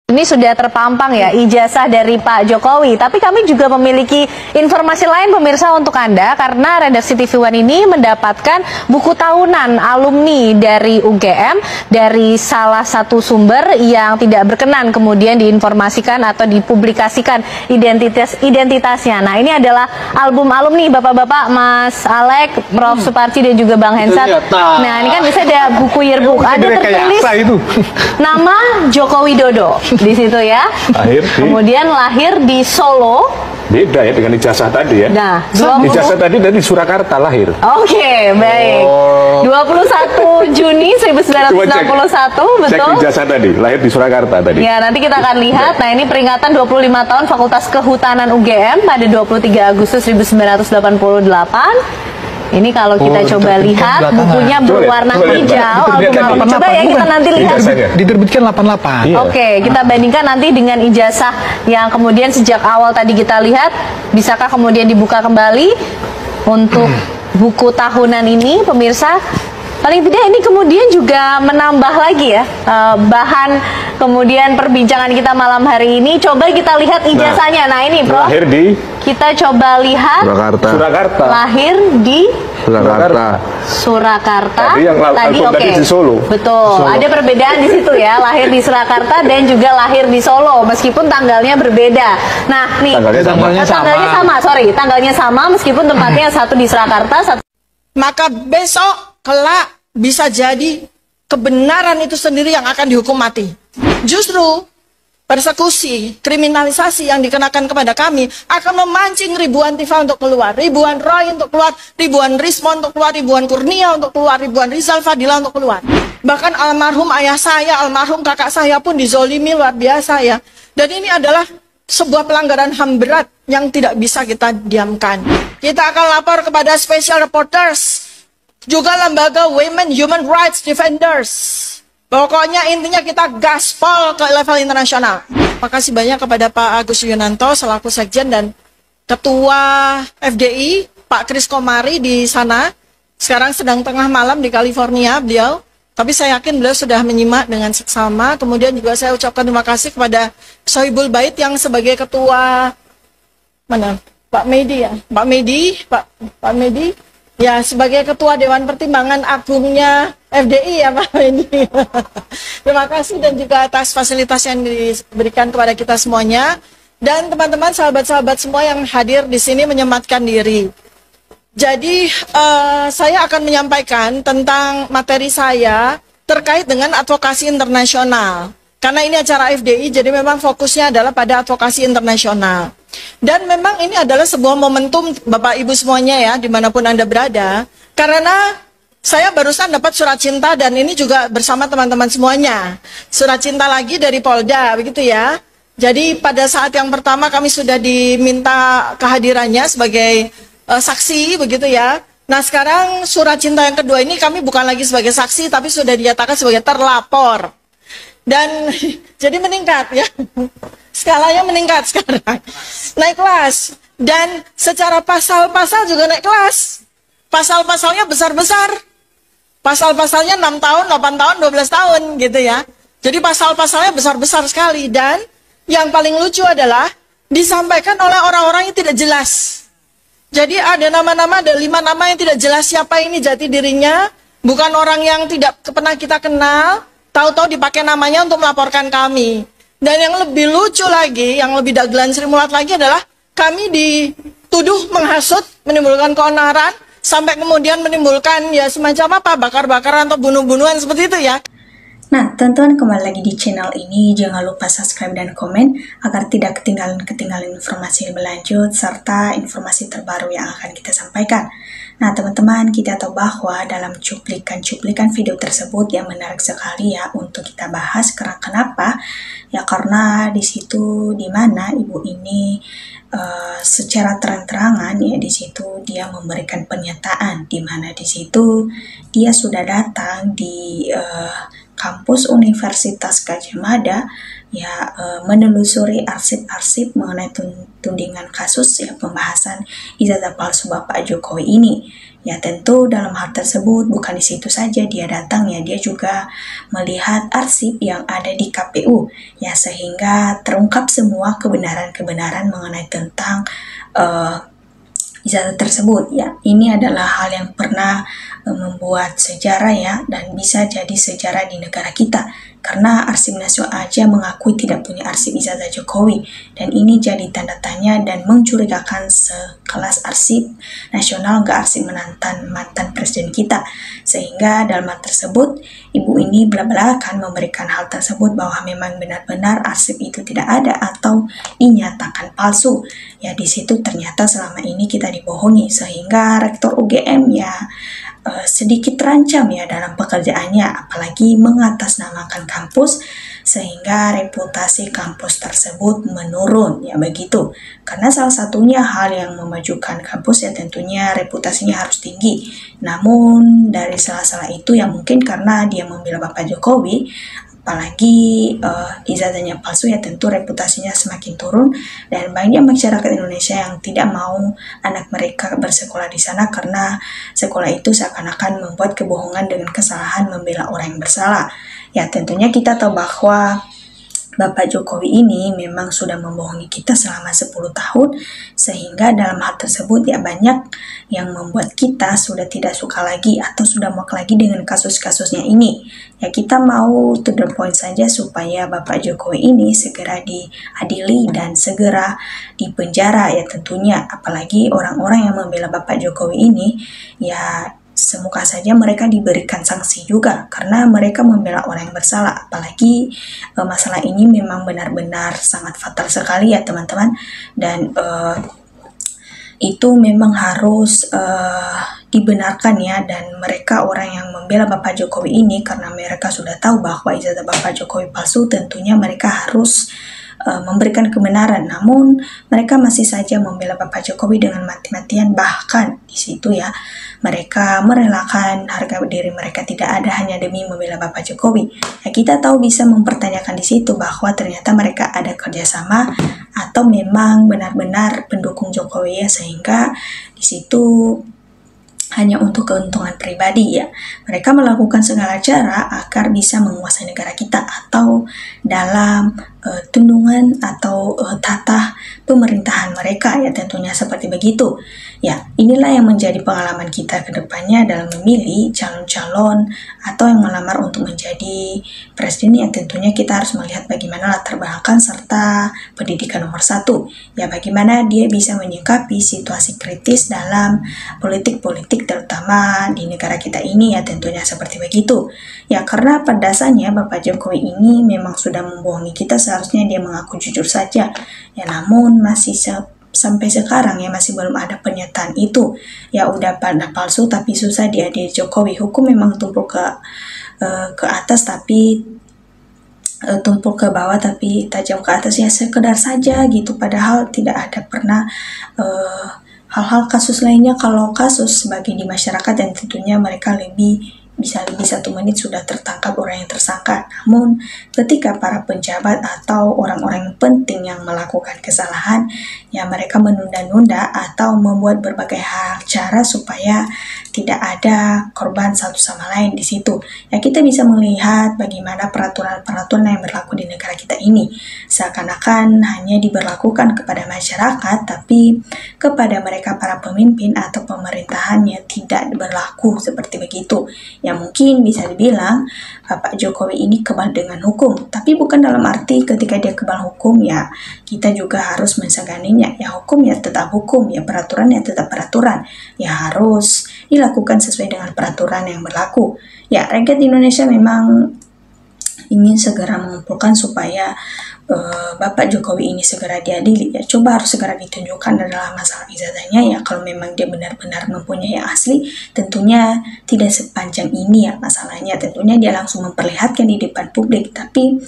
Ini sudah terpampang ya ijazah dari Pak Jokowi, tapi kami juga memiliki informasi lain pemirsa untuk Anda, karena redaksi TV One ini mendapatkan buku tahunan alumni dari UGM dari salah satu sumber yang tidak berkenan kemudian diinformasikan atau dipublikasikan identitasnya. Nah, ini adalah album alumni Bapak-bapak, Mas Alek, Prof. Suparji dan juga Bang Hensat. Nah, ini kan bisa ada buku yearbook, ada tertulis nama Joko Widodo di situ ya. Kemudian lahir di Solo. Beda ya dengan ijazah tadi ya. Nah, ijazah tadi dari Surakarta lahir. Oke, baik. 21 Juni 1961, betul. Cek ijazah tadi, lahir di Surakarta tadi. Ya, nanti kita akan lihat. Nah, ini peringatan 25 tahun Fakultas Kehutanan UGM pada 23 Agustus 1988. Ini kalau kita coba lihat bukunya berwarna hijau, coba ya kita nanti lihat. Diterbitkan 88. Iya. Oke, kita bandingkan nanti dengan ijazah yang kemudian sejak awal tadi kita lihat. Bisakah kemudian dibuka kembali untuk buku tahunan ini, pemirsa? Paling tidak ini kemudian juga menambah lagi ya bahan kemudian perbincangan kita malam hari ini. Coba kita lihat ijazahnya. Nah, ini Prof, lahir di, kita coba lihat Surakarta. Lahir di Surakarta. Tadi oke. Di Solo. Betul. Solo. Ada perbedaan di situ ya, lahir di Surakarta dan juga lahir di Solo, meskipun tanggalnya berbeda. Nah, nih tanggalnya sama meskipun tempatnya satu di Surakarta, satu. Maka besok kelak bisa jadi kebenaran itu sendiri yang akan dihukum mati. Justru persekusi, kriminalisasi yang dikenakan kepada kami akan memancing ribuan Tifa untuk keluar, ribuan Roy untuk keluar, ribuan Rismon untuk keluar, ribuan Kurnia untuk keluar, ribuan Rizal Fadila untuk keluar. Bahkan almarhum ayah saya, almarhum kakak saya pun dizolimi luar biasa ya. Dan ini adalah sebuah pelanggaran HAM berat yang tidak bisa kita diamkan. Kita akan lapor kepada Special Reporters, juga lembaga Women Human Rights Defenders. Pokoknya intinya kita gaspol ke level internasional. Makasih banyak kepada Pak Agus Yunanto selaku Sekjen dan Ketua FDI, Pak Kris Komari di sana. Sekarang sedang tengah malam di California beliau. Tapi saya yakin beliau sudah menyimak dengan seksama. Kemudian juga saya ucapkan terima kasih kepada Sohibul Bait yang sebagai Ketua Pak Medi ya, Pak Medi. Ya, sebagai Ketua Dewan Pertimbangan Agungnya FDI ya Pak Medi. Terima kasih dan juga atas fasilitas yang diberikan kepada kita semuanya. Dan teman-teman, sahabat-sahabat semua yang hadir di sini menyematkan diri. Jadi, saya akan menyampaikan tentang materi saya terkait dengan advokasi internasional. Karena ini acara FDI, jadi memang fokusnya adalah pada advokasi internasional. Dan memang ini adalah sebuah momentum Bapak Ibu semuanya ya, dimanapun Anda berada. Karena saya barusan dapat surat cinta dan ini juga bersama teman-teman semuanya. Surat cinta lagi dari Polda, begitu ya. Jadi pada saat yang pertama kami sudah diminta kehadirannya sebagai saksi, begitu ya. Nah sekarang surat cinta yang kedua ini kami bukan lagi sebagai saksi, tapi sudah dinyatakan sebagai terlapor. Dan jadi meningkat ya. Skalanya meningkat sekarang. Naik kelas. Dan secara pasal-pasal juga naik kelas. Pasal-pasalnya besar-besar. Pasal-pasalnya 6 tahun, 8 tahun, 12 tahun gitu ya. Jadi pasal-pasalnya besar-besar sekali. Dan yang paling lucu adalah disampaikan oleh orang-orang yang tidak jelas. Jadi ada nama-nama, ada 5 nama yang tidak jelas siapa ini jati dirinya. Bukan orang yang tidak pernah kita kenal. Tahu-tahu dipakai namanya untuk melaporkan kami. Dan yang lebih lucu lagi, yang lebih dagelan Sri Mulat lagi adalah kami dituduh menghasut, menimbulkan keonaran, sampai kemudian menimbulkan ya semacam apa, bakar-bakaran atau bunuh-bunuhan seperti itu ya. Nah, teman-teman kembali lagi di channel ini, jangan lupa subscribe dan komen agar tidak ketinggalan informasi lebih lanjut serta informasi terbaru yang akan kita sampaikan. Nah, teman-teman, kita tahu bahwa dalam cuplikan video tersebut yang menarik sekali ya untuk kita bahas. Karena kenapa? Ya karena di situ dimana ibu ini secara terang-terangan ya di situ dia memberikan pernyataan, dimana di situ dia sudah datang di kampus Universitas Gadjah Mada menelusuri arsip-arsip mengenai tudingan kasus ya pembahasan ijazah palsu Bapak Jokowi ini. Ya tentu dalam hal tersebut bukan di situ saja dia datang ya, dia juga melihat arsip yang ada di KPU ya, sehingga terungkap semua kebenaran-kebenaran mengenai tentang ijazah tersebut ya. Ini adalah hal yang pernah membuat sejarah ya, dan bisa jadi sejarah di negara kita, karena arsip nasional aja mengakui tidak punya arsip ijazah Jokowi, dan ini jadi tanda tanya dan mencurigakan sekelas arsip nasional nggak arsip mantan presiden kita. Sehingga dalam hal tersebut ibu ini belak-belakan memberikan hal tersebut bahwa memang benar-benar arsip itu tidak ada atau dinyatakan palsu ya. Di situ ternyata selama ini kita dibohongi, sehingga rektor UGM ya sedikit terancam ya dalam pekerjaannya, apalagi mengatasnamakan kampus sehingga reputasi kampus tersebut menurun ya begitu. Karena salah satunya hal yang memajukan kampus ya tentunya reputasinya harus tinggi. Namun dari salah-salah itu ya mungkin karena dia membela Bapak Jokowi, apalagi ijazahnya palsu ya tentu reputasinya semakin turun, dan banyak masyarakat Indonesia yang tidak mau anak mereka bersekolah di sana karena sekolah itu seakan-akan membuat kebohongan dengan kesalahan membela orang yang bersalah. Ya tentunya kita tahu bahwa Bapak Jokowi ini memang sudah membohongi kita selama 10 tahun, sehingga dalam hal tersebut ya banyak yang membuat kita sudah tidak suka lagi atau sudah muak lagi dengan kasus-kasusnya ini. Ya kita mau to the point saja supaya Bapak Jokowi ini segera diadili dan segera dipenjara ya tentunya. Apalagi orang-orang yang membela Bapak Jokowi ini ya semoga saja mereka diberikan sanksi juga, karena mereka membela orang yang bersalah. Apalagi masalah ini memang benar-benar sangat fatal sekali ya teman-teman, dan itu memang harus dibenarkan ya. Dan mereka orang yang membela Bapak Jokowi ini karena mereka sudah tahu bahwa ijazah Bapak Jokowi palsu, tentunya mereka harus memberikan kebenaran. Namun mereka masih saja membela Bapak Jokowi dengan mati-matian, bahkan di situ ya mereka merelakan harga diri mereka tidak ada hanya demi membela Bapak Jokowi. Ya kita tahu bisa mempertanyakan di situ bahwa ternyata mereka ada kerjasama atau memang benar-benar pendukung Jokowi ya, sehingga di situ hanya untuk keuntungan pribadi ya. Mereka melakukan segala cara agar bisa menguasai negara kita atau dalam tundungan atau tata pemerintahan mereka ya tentunya seperti begitu. Ya, inilah yang menjadi pengalaman kita ke depannya dalam memilih calon-calon atau yang melamar untuk menjadi presiden ya. Tentunya kita harus melihat bagaimana latar belakang serta pendidikan nomor satu. Ya, bagaimana dia bisa menyikapi situasi kritis dalam politik-politik terutama di negara kita ini ya tentunya seperti begitu. Ya, karena pada dasarnya Bapak Jokowi ini memang sudah membohongi kita, seharusnya dia mengaku jujur saja. Ya, namun masih sampai sekarang ya masih belum ada pernyataan itu. Ya udah pada palsu tapi susah diadili Jokowi. Hukum memang tumpul ke atas tapi tumpul ke bawah tapi tajam ke atas ya, sekedar saja gitu. Padahal tidak ada pernah hal-hal kasus lainnya. Kalau kasus sebagai di masyarakat dan tentunya mereka bisa lebih 1 menit sudah tertangkap orang yang tersangka. Namun ketika para pejabat atau orang-orang penting yang melakukan kesalahan ya mereka menunda-nunda atau membuat berbagai hal cara supaya tidak ada korban satu sama lain di situ. Ya kita bisa melihat bagaimana peraturan-peraturan yang berlaku di negara kita ini seakan-akan hanya diberlakukan kepada masyarakat, tapi kepada mereka para pemimpin atau pemerintahannya tidak berlaku seperti begitu. Ya mungkin bisa dibilang Bapak Jokowi ini kebal dengan hukum, tapi bukan dalam arti ketika dia kebal hukum ya kita juga harus menseganinya. Ya hukum ya tetap hukum, ya peraturan ya tetap peraturan, ya harus dilakukan sesuai dengan peraturan yang berlaku. Ya rakyat Indonesia memang ingin segera mengumpulkan supaya Bapak Jokowi ini segera diadili. Ya coba harus segera ditunjukkan adalah masalah ijazahnya ya. Kalau memang dia benar-benar mempunyai yang asli, tentunya tidak sepanjang ini ya masalahnya. Tentunya dia langsung memperlihatkan di depan publik, tapi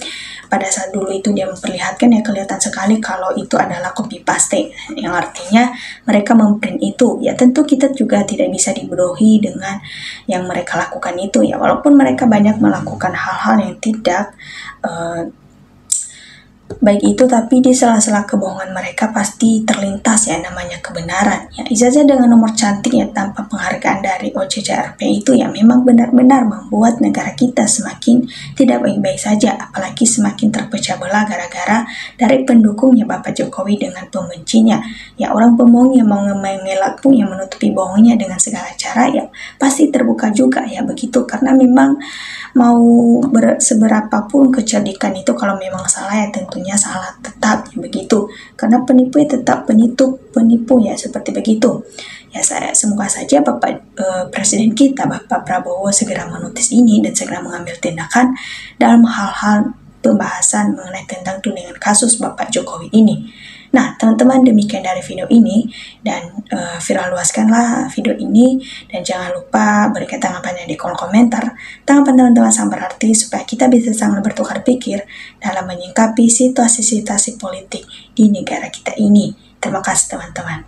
pada saat dulu itu dia memperlihatkan ya kelihatan sekali kalau itu adalah copy paste, yang artinya mereka memprint itu. Ya tentu kita juga tidak bisa dibodohi dengan yang mereka lakukan itu ya, walaupun mereka banyak melakukan hal-hal yang tidak Baik itu, tapi di sela-sela kebohongan mereka pasti terlintas ya namanya kebenaran. Ya, ijazah dengan nomor cantik ya tanpa penghargaan dari OJJRP itu ya memang benar-benar membuat negara kita semakin tidak baik-baik saja, apalagi semakin terpecah belah gara-gara dari pendukungnya Bapak Jokowi dengan pembencinya. Ya, orang pembohong yang mau mengelak pun yang menutupi bohongnya dengan segala cara ya pasti terbuka juga ya begitu, karena memang mau seberapapun kecerdikan itu kalau memang salah ya tentunya salah tetap ya begitu, karena penipu ya tetap penipu ya seperti begitu. Ya, saya semoga saja Bapak Presiden kita Bapak Prabowo segera menotis ini dan segera mengambil tindakan dalam hal-hal pembahasan mengenai tentang tudingan kasus Bapak Jokowi ini. Nah, teman-teman, demikian dari video ini, dan viral luaskanlah video ini, dan jangan lupa berikan tanggapannya di kolom komentar. Tanggapan teman-teman sangat berarti supaya kita bisa sangat bertukar pikir dalam menyikapi situasi-situasi politik di negara kita ini. Terima kasih teman-teman.